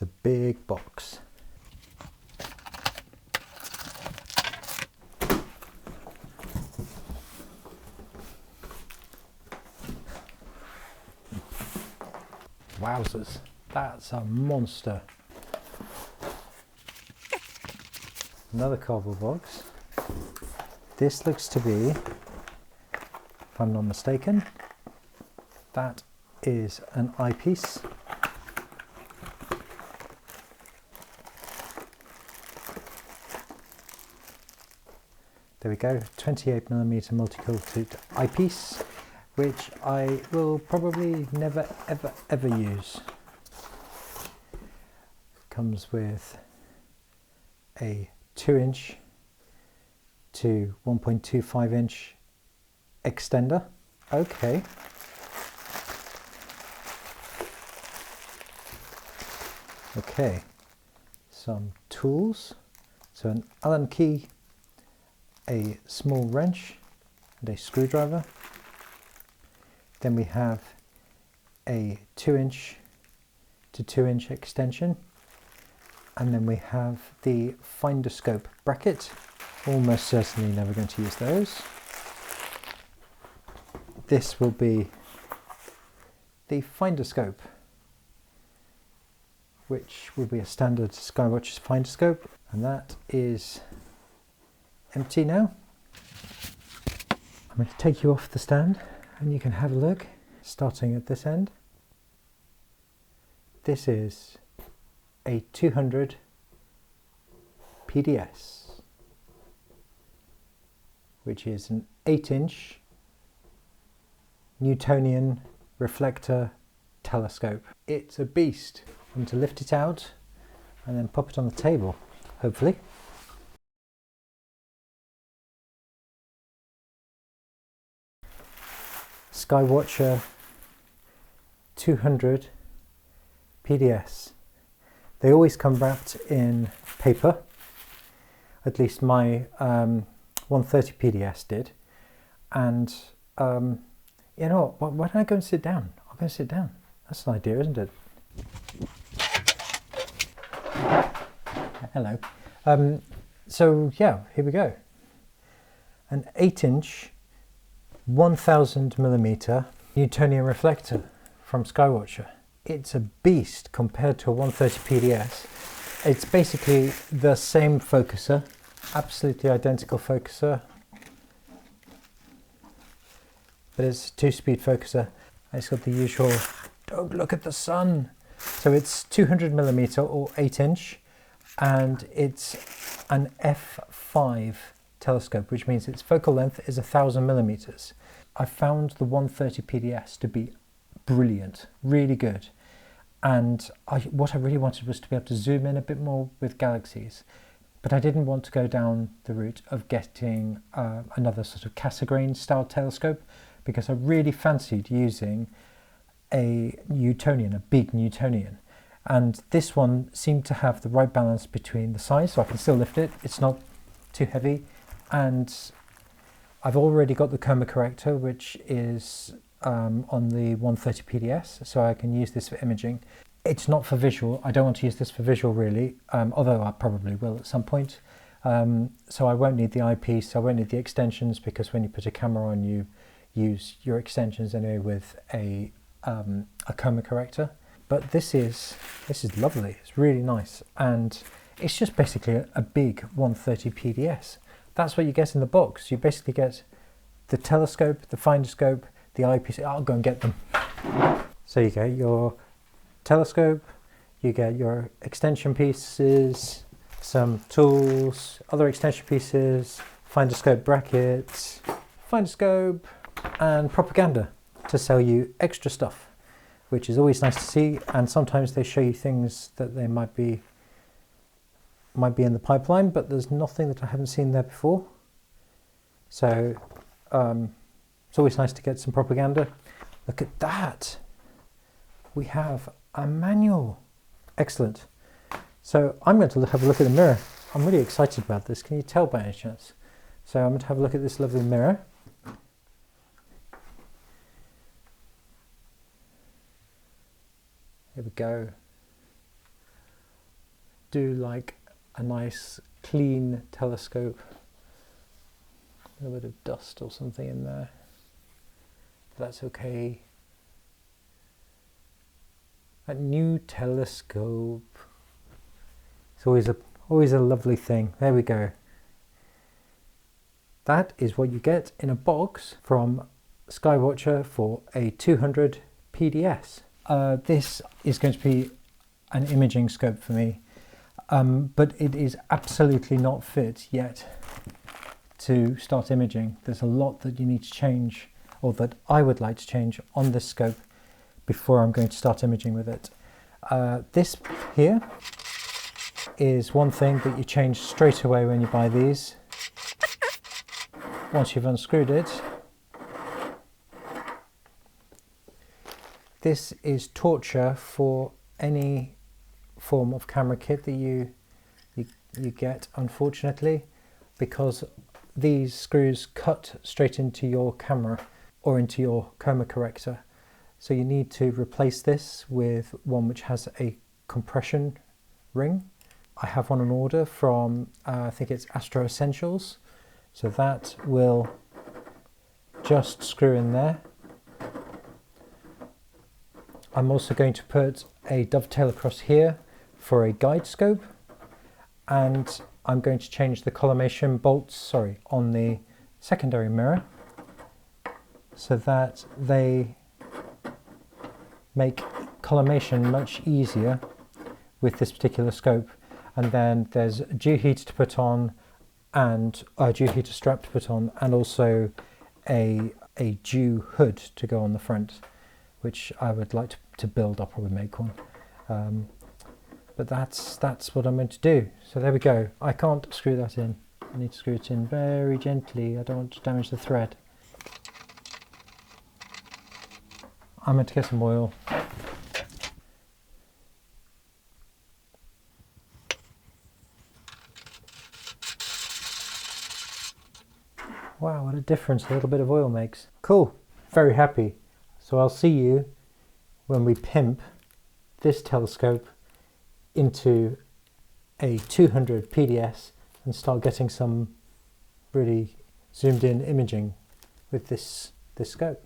It's a big box. Wowzers, that's a monster. Another cardboard box. This looks to be, if I'm not mistaken, that is an eyepiece. There we go, 28mm multicolored eyepiece, which I will probably never ever use. Comes with a 2" to 1.25" extender. Okay. Okay, some tools. So an Allen key, a small wrench and a screwdriver. Then we have a 2" to 2" extension. And then we have the finder scope bracket. Almost certainly never going to use those. This will be the finder scope, which will be a standard Skywatcher finder scope, and that is empty now. I'm going to take you off the stand and you can have a look, starting at this end. This is a 200P-DS, which is an 8" Newtonian reflector telescope. It's a beast. I'm going to lift it out and then pop it on the table, hopefully. Skywatcher 200P-DS. They always come wrapped in paper, at least my 130P-DS did. And you know what, why don't I go and sit down? I'll go and sit down. That's an idea, isn't it? Hello. So yeah, here we go. An 8" 1000mm Newtonian reflector from Skywatcher. It's a beast compared to a 130P-DS. It's basically the same focuser, absolutely identical focuser, but it's a 2-speed focuser. It's got the usual, don't look at the sun. So it's 200mm or 8", and it's an f5 telescope, which means its focal length is 1000mm. I found the 130P-DS to be brilliant, really good. And what I really wanted was to be able to zoom in a bit more with galaxies, but I didn't want to go down the route of getting another sort of Cassegrain style telescope, because I really fancied using a Newtonian, a big Newtonian. And this one seemed to have the right balance between the size, so I can still lift it, it's not too heavy, and I've already got the coma corrector, which is on the 130P-DS, so I can use this for imaging. It's not for visual. I don't want to use this for visual really, although I probably will at some point. So I won't need the eyepiece, I won't need the extensions, because when you put a camera on, you use your extensions anyway with a coma corrector. But this is lovely. It's really nice, and it's just basically a big 130P-DS. That's what you get in the box. You basically get the telescope, the finder scope, the eyepiece. I'll go and get them. So you get your telescope, you get your extension pieces, some tools, other extension pieces, finder scope brackets, finder scope, and propaganda to sell you extra stuff, which is always nice to see. And sometimes they show you things that they might be in the pipeline, but there's nothing that I haven't seen there before. So it's always nice to get some propaganda. Look at that. We have a manual. Excellent. So I'm going to have a look at the mirror. I'm really excited about this. Can you tell by any chance? So I'm going to have a look at this lovely mirror. Here we go. do like a nice clean telescope. A little bit of dust or something in there. That's okay. A new telescope. It's always a lovely thing. There we go. That is what you get in a box from Skywatcher for a 200P-DS. This is going to be an imaging scope for me, but it is absolutely not fit yet to start imaging. There's a lot that you need to change, or that I would like to change on this scope before I'm going to start imaging with it. This here is one thing that you change straight away when you buy these. Once you've unscrewed it, this is torture for any form of camera kit that you get, unfortunately, because these screws cut straight into your camera or into your chroma corrector. So you need to replace this with one which has a compression ring. I have one on order from, I think it's Astro Essentials. So that will just screw in there. I'm also going to put a dovetail across here for a guide scope, and I'm going to change the collimation bolts, on the secondary mirror so that they make collimation much easier with this particular scope. And then there's a dew heater to put on, and a dew heater strap to put on, and also a dew hood to go on the front, which I would like to build. I'll probably make one, but that's what I'm going to do. So there we go. I can't screw that in. I need to screw it in very gently. I don't want to damage the thread. I'm going to get some oil. Wow, what a difference a little bit of oil makes. Cool, very happy. So I'll see you when we pimp this telescope into a 200P-DS and start getting some really zoomed in imaging with this scope.